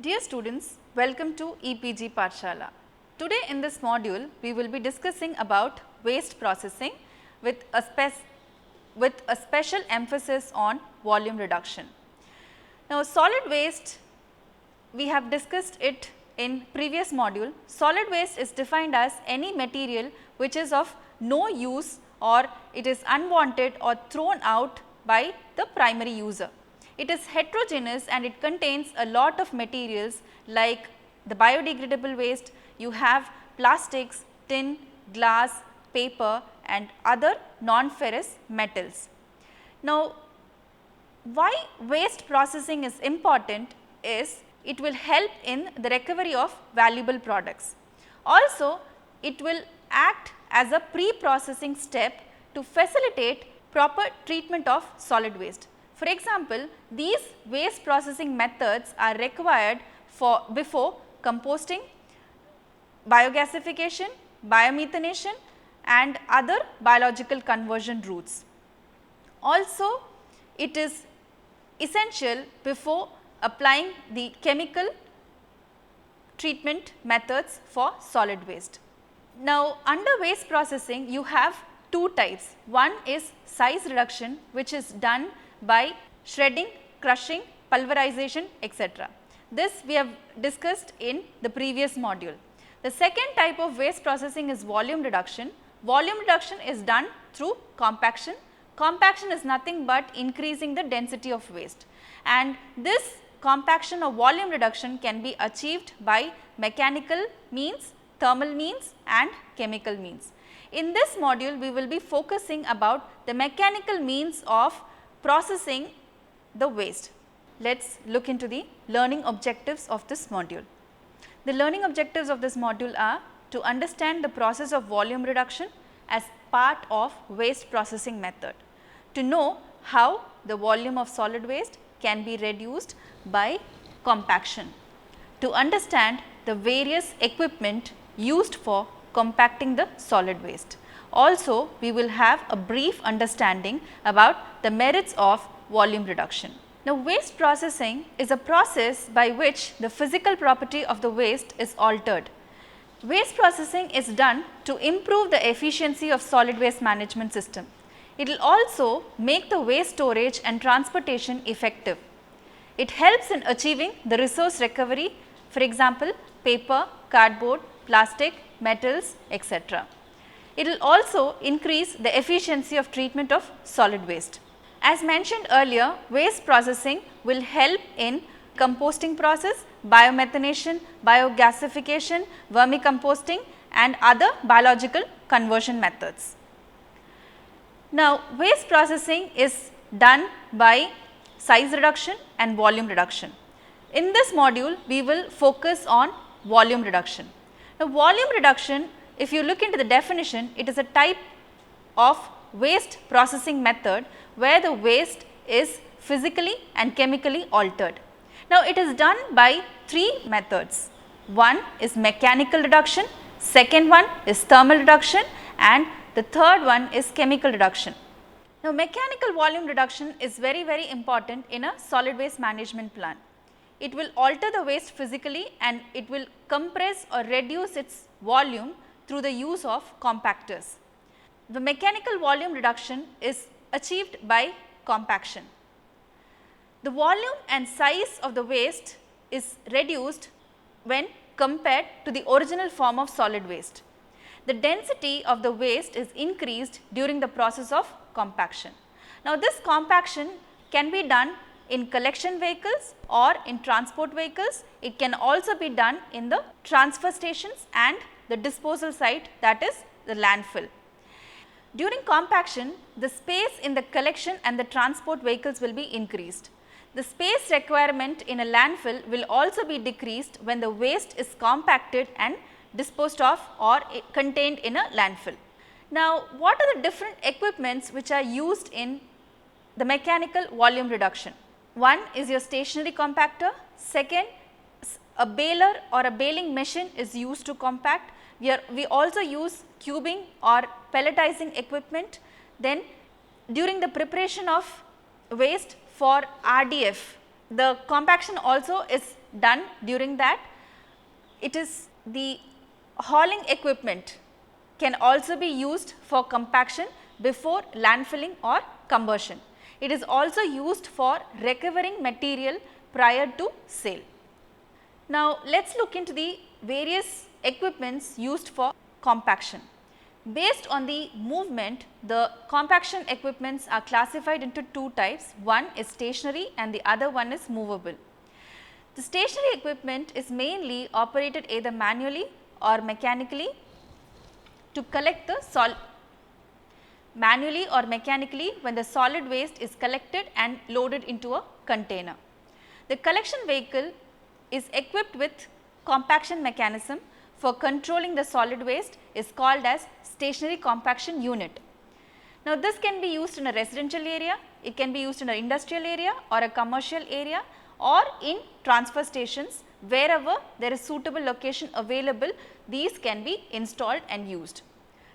Dear students, welcome to EPG Pathshala. Today in this module, we will be discussing about waste processing with a special emphasis on volume reduction. Now, solid waste, we have discussed it in previous module. Solid waste is defined as any material which is of no use or it is unwanted or thrown out by the primary user. It is heterogeneous and it contains a lot of materials like the biodegradable waste, you have plastics, tin, glass, paper and other non-ferrous metals. Now, why waste processing is important is it will help in the recovery of valuable products. Also, it will act as a pre-processing step to facilitate proper treatment of solid waste. For example, these waste processing methods are required for before composting, biogasification, biomethanation and other biological conversion routes. Also, it is essential before applying the chemical treatment methods for solid waste. Now, under waste processing you have two types. One is size reduction, which is done by shredding, crushing, pulverization, etc. This we have discussed in the previous module. The second type of waste processing is volume reduction. Volume reduction is done through compaction. Compaction is nothing but increasing the density of waste, and this compaction or volume reduction can be achieved by mechanical means, thermal means and chemical means. In this module, we will be focusing about the mechanical means of processing the waste. Let us look into the learning objectives of this module. The learning objectives of this module are to understand the process of volume reduction as part of waste processing method, to know how the volume of solid waste can be reduced by compaction, to understand the various equipment used for compacting the solid waste. Also, we will have a brief understanding about the merits of volume reduction. Now, waste processing is a process by which the physical property of the waste is altered. Waste processing is done to improve the efficiency of solid waste management system. It will also make the waste storage and transportation effective. It helps in achieving the resource recovery, for example, paper, cardboard, plastic, metals, etc. It will also increase the efficiency of treatment of solid waste. As mentioned earlier, waste processing will help in composting process, biomethanation, biogasification, vermicomposting and other biological conversion methods. Now, waste processing is done by size reduction and volume reduction. In this module, we will focus on volume reduction. Now, volume reduction, if you look into the definition, it is a type of waste processing method where the waste is physically and chemically altered. Now, it is done by three methods. One is mechanical reduction, second one is thermal reduction and the third one is chemical reduction. Now, mechanical volume reduction is very important in a solid waste management plan. It will alter the waste physically and it will compress or reduce its volume through the use of compactors. The mechanical volume reduction is achieved by compaction. The volume and size of the waste is reduced when compared to the original form of solid waste. The density of the waste is increased during the process of compaction. Now, this compaction can be done in collection vehicles or in transport vehicles. It can also be done in the transfer stations and the disposal site, that is the landfill. During compaction, the space in the collection and the transport vehicles will be increased. The space requirement in a landfill will also be decreased when the waste is compacted and disposed of or contained in a landfill. Now, what are the different equipments which are used in the mechanical volume reduction? One is your stationary compactor, second a baler or a baling machine is used to compact. We also use cubing or pelletizing equipment. Then during the preparation of waste for RDF, the compaction also is done during that. It is the hauling equipment can also be used for compaction before landfilling or combustion. It is also used for recovering material prior to sale. Now, let us look into the various equipments used for compaction. Based on the movement, the compaction equipments are classified into two types. One is stationary and the other one is movable. The stationary equipment is mainly operated either manually or mechanically to collect the when the solid waste is collected and loaded into a container. The collection vehicle is equipped with compaction mechanism for controlling the solid waste is called as stationary compaction unit. Now, this can be used in a residential area, it can be used in an industrial area or a commercial area or in transfer stations. Wherever there is suitable location available, these can be installed and used.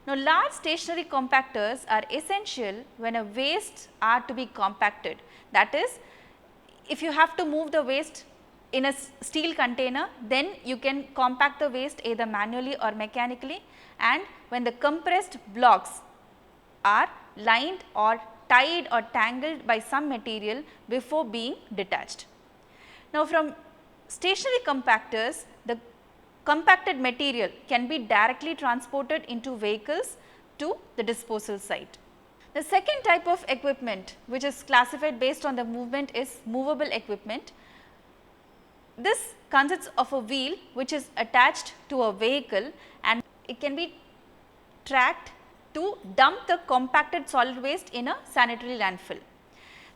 Now, large stationary compactors are essential when a waste are to be compacted. That is, if you have to move the waste in a steel container, then you can compact the waste either manually or mechanically, and when the compressed blocks are lined or tied or tangled by some material before being detached. Now, from stationary compactors, the compacted material can be directly transported into vehicles to the disposal site. The second type of equipment which is classified based on the movement is movable equipment. This consists of a wheel which is attached to a vehicle and it can be tracked to dump the compacted solid waste in a sanitary landfill.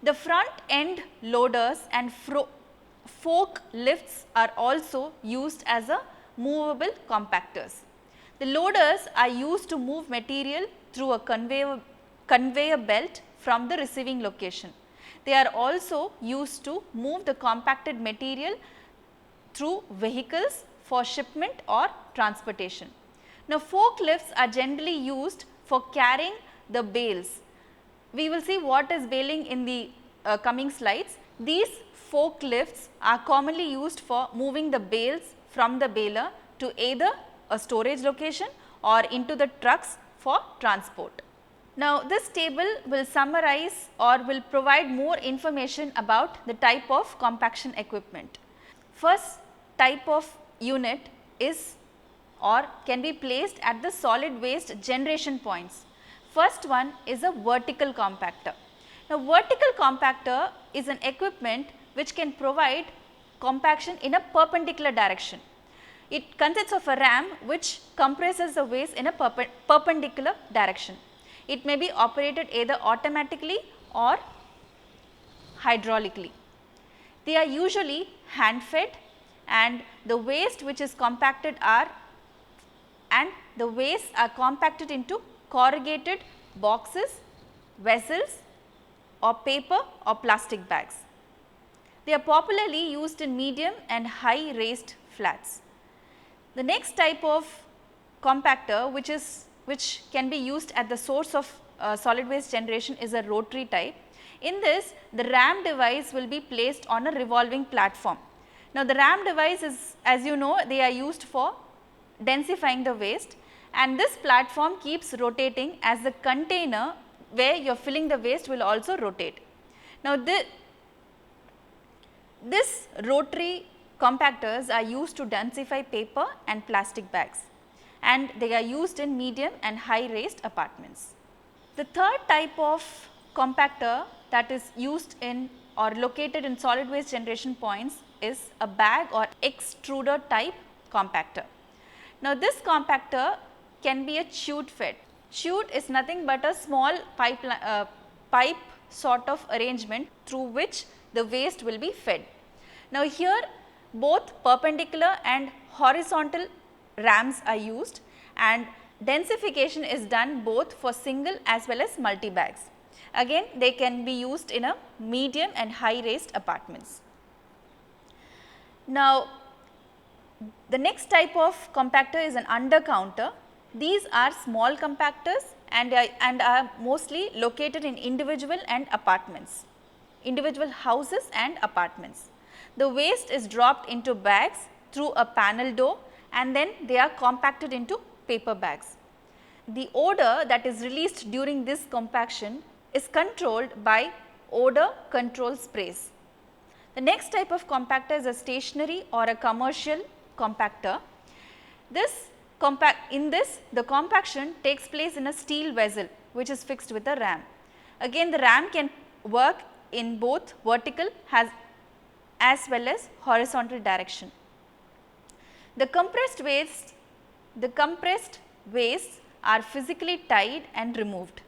The front end loaders and fork lifts are also used as a movable compactors. The loaders are used to move material through a conveyor belt from the receiving location. They are also used to move the compacted material through vehicles for shipment or transportation. Now, forklifts are generally used for carrying the bales. We will see what is baling in the coming slides. These forklifts are commonly used for moving the bales from the baler to either a storage location or into the trucks for transport. Now, this table will summarize or will provide more information about the type of compaction equipment. First type of unit is or can be placed at the solid waste generation points. First one is a vertical compactor. Now, vertical compactor is an equipment which can provide compaction in a perpendicular direction. It consists of a ram which compresses the waste in a perpendicular direction. It may be operated either automatically or hydraulically. They are usually hand fed and the waste which is compacted are compacted into corrugated boxes, vessels or paper or plastic bags. They are popularly used in medium and high raised flats. The next type of compactor which can be used at the source of solid waste generation is a rotary type. In this, the ram device will be placed on a revolving platform. Now, the ram device is, as you know, they are used for densifying the waste and this platform keeps rotating as the container where you are filling the waste will also rotate. Now, this rotary compactors are used to densify paper and plastic bags and they are used in medium and high raised apartments. The third type of compactor that is used in or located in solid waste generation points is a bag or extruder type compactor. Now, this compactor can be a chute fed. Chute is nothing but a small pipe sort of arrangement through which the waste will be fed. Now, here both perpendicular and horizontal rams are used and densification is done both for single as well as multi bags. Again, they can be used in a medium and high raised apartments. Now, the next type of compactor is an under counter. These are small compactors and are mostly located in individual houses and apartments. The waste is dropped into bags through a panel door and then they are compacted into paper bags. The odor that is released during this compaction is controlled by odor control sprays. The next type of compactor is a stationary or a commercial compactor. In this, the compaction takes place in a steel vessel which is fixed with a ram. Again, the ram can work in both vertical as well as horizontal direction. The compressed wastes are physically tied and removed.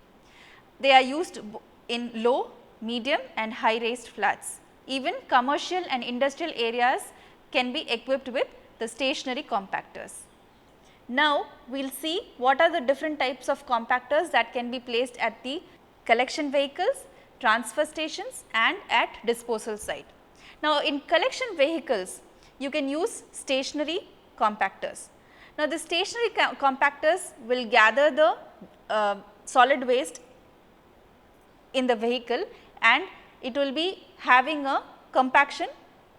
They are used in low, medium and high raised flats. Even commercial and industrial areas can be equipped with the stationary compactors. Now, we will see what are the different types of compactors that can be placed at the collection vehicles, transfer stations and at disposal site. Now, in collection vehicles, you can use stationary compactors. Now, the stationary compactors will gather the solid waste in the vehicle and it will be having a compaction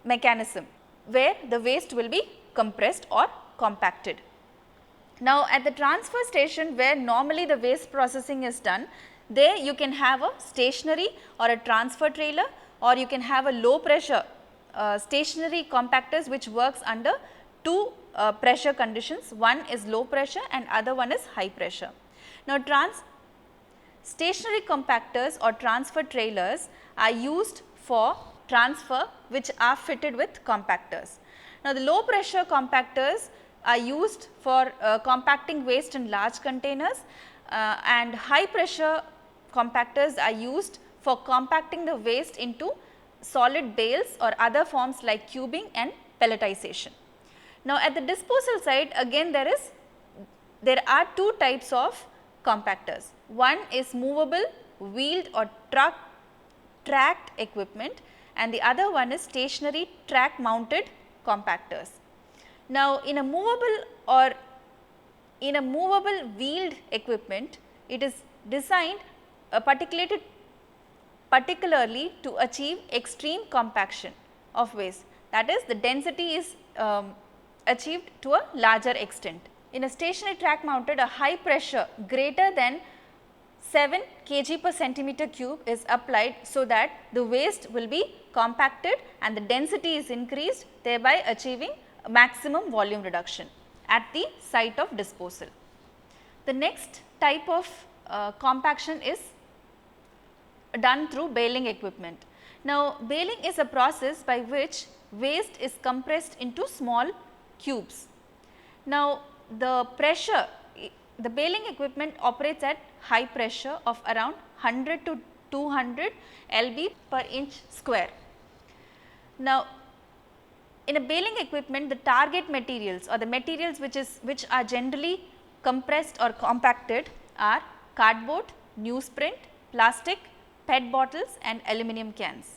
mechanism where the waste will be compressed or compacted. Now, at the transfer station where normally the waste processing is done, there you can have a stationary or a transfer trailer, or you can have a low pressure stationary compactors which works under two pressure conditions. One is low pressure and other one is high pressure. Now, stationary compactors or transfer trailers are used for transfer which are fitted with compactors. Now, the low pressure compactors are used for compacting waste in large containers and high pressure compactors are used for compacting the waste into solid bales or other forms like cubing and pelletization. Now, at the disposal side, again there are two types of compactors. One is movable, wheeled or tracked equipment and the other one is stationary track mounted compactors. Now, in a movable wheeled equipment, it is designed particularly to achieve extreme compaction of waste, that is the density is achieved to a larger extent. In a stationary track mounted, a high pressure greater than 7 kg per centimeter cube is applied so that the waste will be compacted and the density is increased, thereby achieving maximum volume reduction at the site of disposal. The next type of compaction is done through baling equipment. Now, baling is a process by which waste is compressed into small cubes. Now, the baling equipment operates at high pressure of around 100 to 200 lb per inch square. Now, in a baling equipment, the target materials or the materials which are generally compressed or compacted are cardboard, newsprint, plastic, PET bottles and aluminum cans.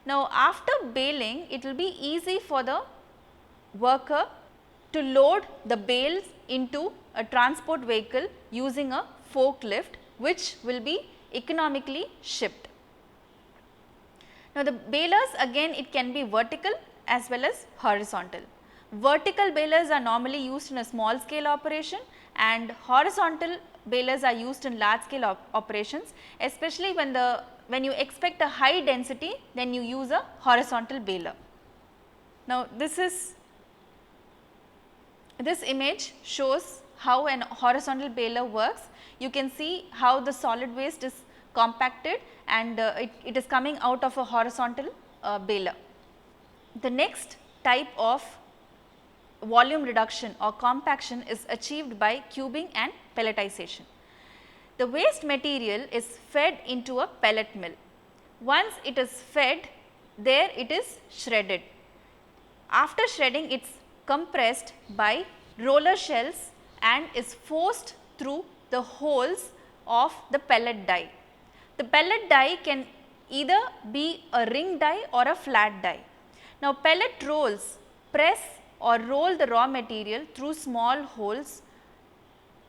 Now, after baling, it will be easy for the worker to load the bales into a transport vehicle using a forklift, which will be economically shipped. Now, the balers again it can be vertical as well as horizontal. Vertical balers are normally used in a small scale operation and horizontal balers are used in large scale operations, especially when you expect a high density, then you use a horizontal baler. Now, this image shows how an horizontal baler works. You can see how the solid waste is compacted and it is coming out of a horizontal baler. The next type of volume reduction or compaction is achieved by cubing and pelletization. The waste material is fed into a pellet mill. Once it is fed, there it is shredded. After shredding, it is compressed by roller shells and is forced through the holes of the pellet die. The pellet die can either be a ring die or a flat die. Now, pellet rolls press or roll the raw material through small holes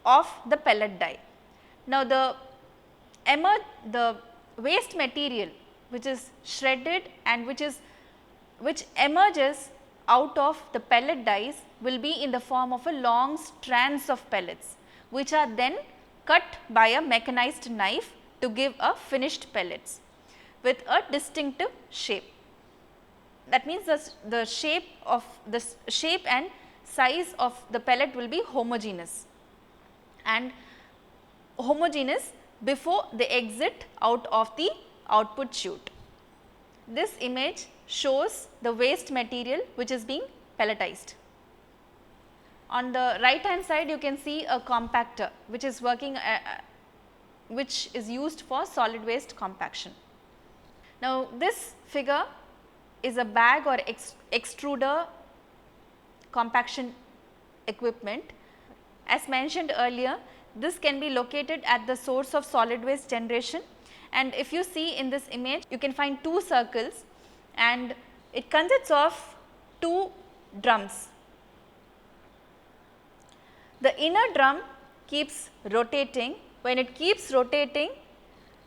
of the pellet die. Now, the waste material which is shredded and which is which emerges out of the pellet dies will be in the form of a long strands of pellets, which are then cut by a mechanized knife to give a finished pellets with a distinctive shape. That means the shape and size of the pellet will be homogeneous and homogeneous before they exit out of the output chute. This image shows the waste material which is being pelletized. On the right hand side you can see a compactor which is working which is used for solid waste compaction. Now, this figure is a bag or extruder compaction equipment. As mentioned earlier, this can be located at the source of solid waste generation, and if you see in this image you can find two circles and it consists of two drums. The inner drum keeps rotating. When it keeps rotating,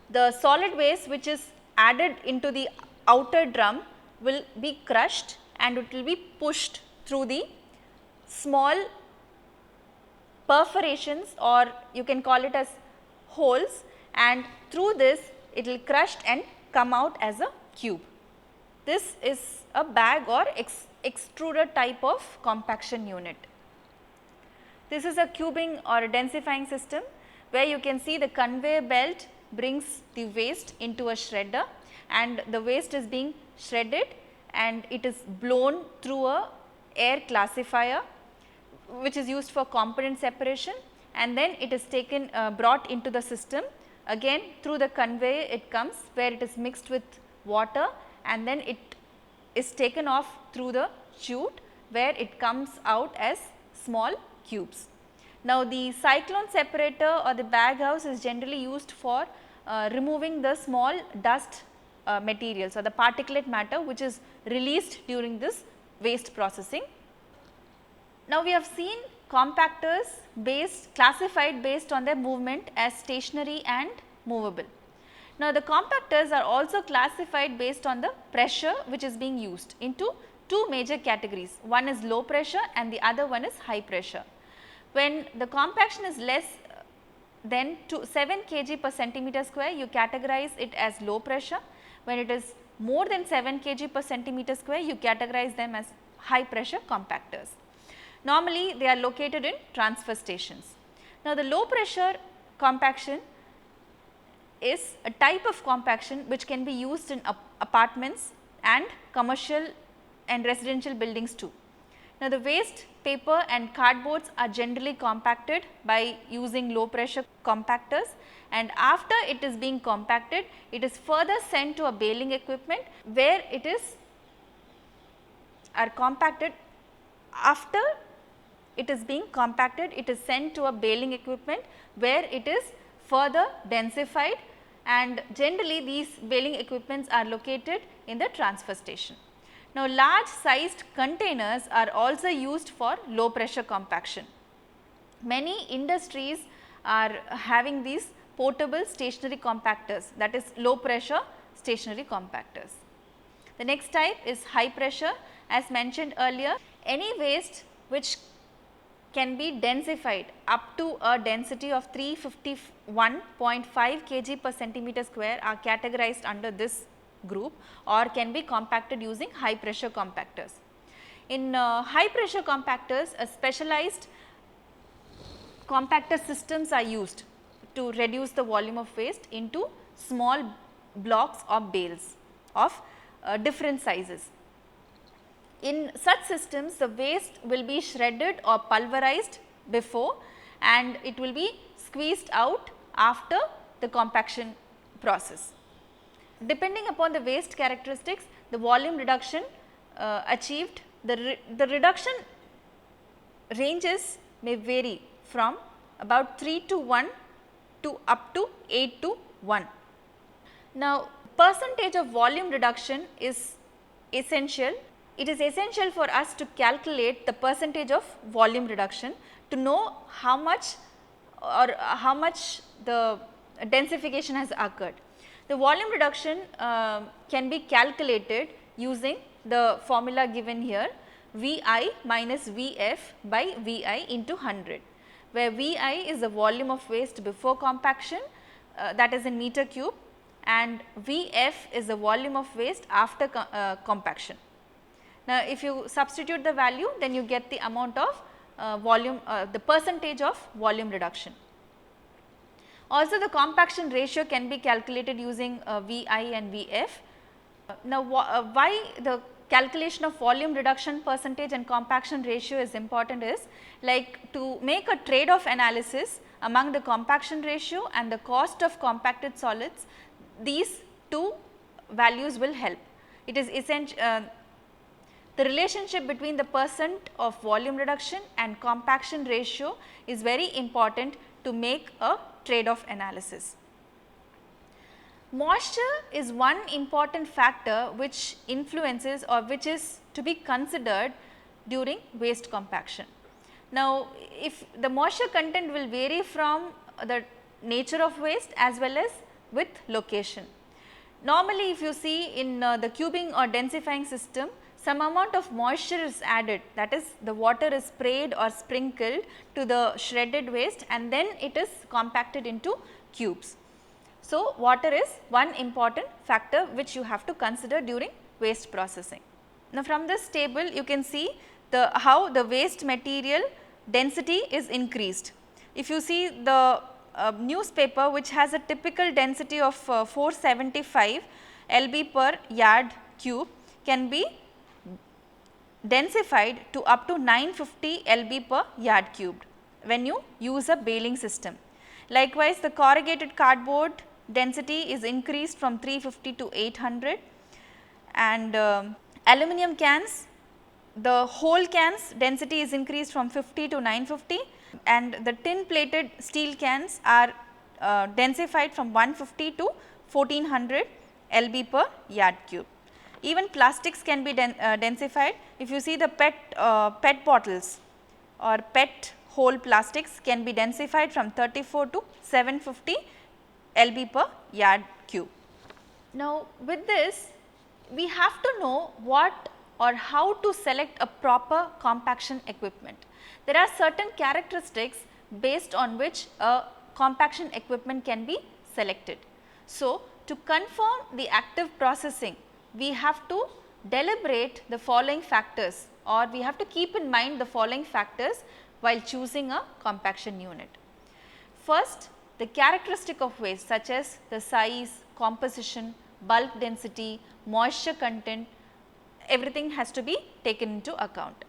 the solid waste which is added into the outer drum will be crushed and it will be pushed through the small perforations, or you can call it as holes, and through this it will crushed and come out as a cube. This is a bag or extruder type of compaction unit. This is a cubing or a densifying system where you can see the conveyor belt brings the waste into a shredder and the waste is being shredded and it is blown through a air classifier which is used for component separation, and then it is taken brought into the system. Again through the conveyor it comes where it is mixed with water and then it is taken off through the chute where it comes out as small cubes. Now, the cyclone separator or the bag house is generally used for removing the small dust materials or the particulate matter which is released during this waste processing. Now, we have seen compactors classified based on their movement as stationary and movable. Now, the compactors are also classified based on the pressure which is being used into two major categories. One is low pressure and the other one is high pressure. When the compaction is less than 7 kg per centimeter square, you categorize it as low pressure. When it is more than 7 kg per centimeter square, you categorize them as high pressure compactors. Normally, they are located in transfer stations. Now, the low pressure compaction is a type of compaction which can be used in apartments and commercial and residential buildings too. Now, the waste paper and cardboards are generally compacted by using low pressure compactors, and after it is being compacted, it is further sent to a baling equipment where it is compacted. After it is being compacted, it is sent to a baling equipment where it is further densified, and generally these baling equipments are located in the transfer station. Now, large sized containers are also used for low pressure compaction. Many industries are having these portable stationary compactors, that is low pressure stationary compactors. The next type is high pressure. As mentioned earlier, any waste which can be densified up to a density of 351.5 kg per centimeter square are categorized under this group or can be compacted using high pressure compactors. In high pressure compactors, a specialized compactor systems are used to reduce the volume of waste into small blocks or bales of different sizes. In such systems, the waste will be shredded or pulverized before and it will be squeezed out after the compaction process. Depending upon the waste characteristics, the volume reduction achieved, the reduction ranges may vary from about 3 to 1 to up to 8 to 1. Now, percentage of volume reduction is essential. It is essential for us to calculate the percentage of volume reduction to know how much the densification has occurred. The volume reduction can be calculated using the formula given here, Vi minus Vf by Vi into 100, where Vi is the volume of waste before compaction, that is in meter cube, and Vf is the volume of waste after compaction. Now, if you substitute the value, then you get the amount of volume, the percentage of volume reduction. Also, the compaction ratio can be calculated using Vi and Vf. Now, why the calculation of volume reduction percentage and compaction ratio is important is, like, to make a trade off analysis among the compaction ratio and the cost of compacted solids, these two values will help. It is essential. The relationship between the percent of volume reduction and compaction ratio is very important to make a trade-off analysis. Moisture is one important factor which influences or which is to be considered during waste compaction. Now, if the moisture content will vary from the nature of waste as well as with location. Normally, if you see in the cubing or densifying system, some amount of moisture is added, that is, the water is sprayed or sprinkled to the shredded waste and then it is compacted into cubes. So, water is one important factor which you have to consider during waste processing. Now, from this table you can see how the waste material density is increased. If you see the newspaper which has a typical density of 475 lb per yard cube can be densified to up to 950 lb per yard cubed when you use a baling system. Likewise, the corrugated cardboard density is increased from 350 to 800, and aluminum cans, the whole cans density is increased from 50 to 950, and the tin plated steel cans are densified from 150 to 1400 lb per yard cube. Even plastics can be densified. If you see the PET bottles or PET whole plastics can be densified from 34 to 750 lb per yard cube. Now, with this we have to know what or how to select a proper compaction equipment. There are certain characteristics based on which a compaction equipment can be selected. So, to confirm the active processing, we have to deliberate the following factors, or we have to keep in mind the following factors while choosing a compaction unit. First, the characteristic of waste such as the size, composition, bulk density, moisture content, everything has to be taken into account.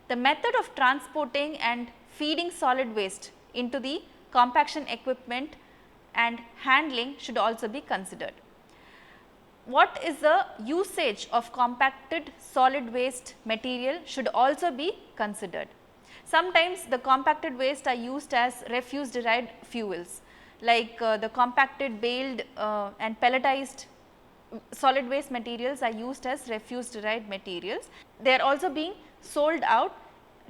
The method of transporting and feeding solid waste into the compaction equipment and handling should also be considered. What is the usage of compacted solid waste material should also be considered. Sometimes the compacted waste are used as refuse derived fuels, like the compacted baled and pelletized solid waste materials are used as refuse derived materials. They are also being sold out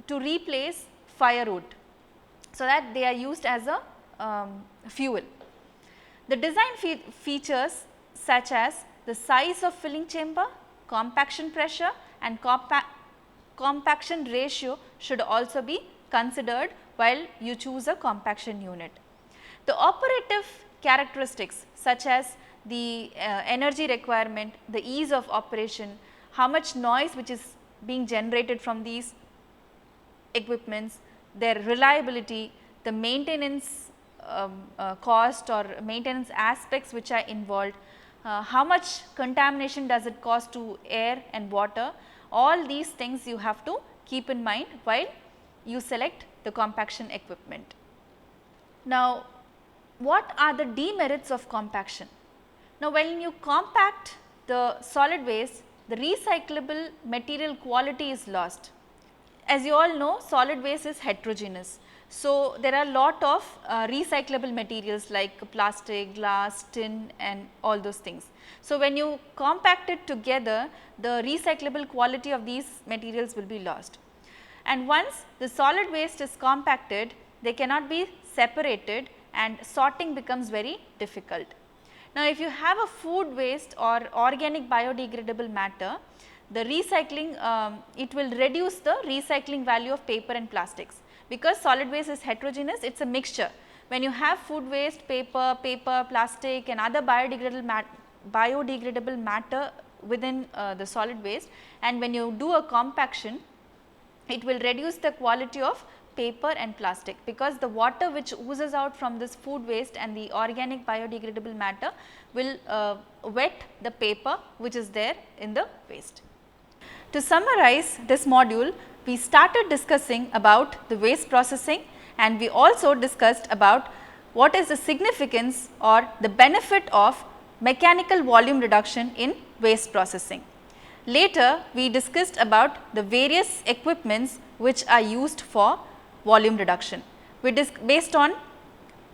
to replace firewood, so that they are used as a fuel. The design features such as the size of filling chamber, compaction pressure and compaction ratio should also be considered while you choose a compaction unit. The operative characteristics such as the energy requirement, the ease of operation, how much noise which is being generated from these equipments, their reliability, the maintenance cost or maintenance aspects which are involved, how much contamination does it cause to air and water, all these things you have to keep in mind while you select the compaction equipment. Now, what are the demerits of compaction? Now, when you compact the solid waste, the recyclable material quality is lost. As you all know, solid waste is heterogeneous. So, there are lot of recyclable materials like plastic, glass, tin and all those things. So, when you compact it together, the recyclable quality of these materials will be lost. And once the solid waste is compacted, they cannot be separated and sorting becomes very difficult. Now, if you have a food waste or organic biodegradable matter, the recycling, it will reduce the recycling value of paper and plastics, because solid waste is heterogeneous, it is a mixture. When you have food waste, paper, plastic and other biodegradable matter within the solid waste, and when you do a compaction, it will reduce the quality of paper and plastic, because the water which oozes out from this food waste and the organic biodegradable matter will wet the paper which is there in the waste. To summarize this module, we started discussing about the waste processing, and we also discussed about what is the significance or the benefit of mechanical volume reduction in waste processing. Later, we discussed about the various equipments which are used for volume reduction. Based on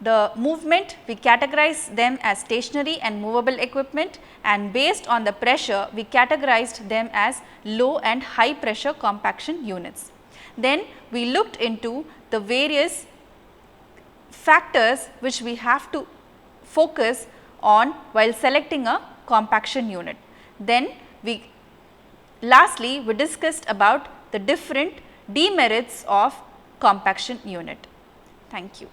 the movement, we categorize them as stationary and movable equipment, and based on the pressure, we categorized them as low and high pressure compaction units. Then we looked into the various factors which we have to focus on while selecting a compaction unit. Then lastly, we discussed about the different demerits of compaction unit. Thank you.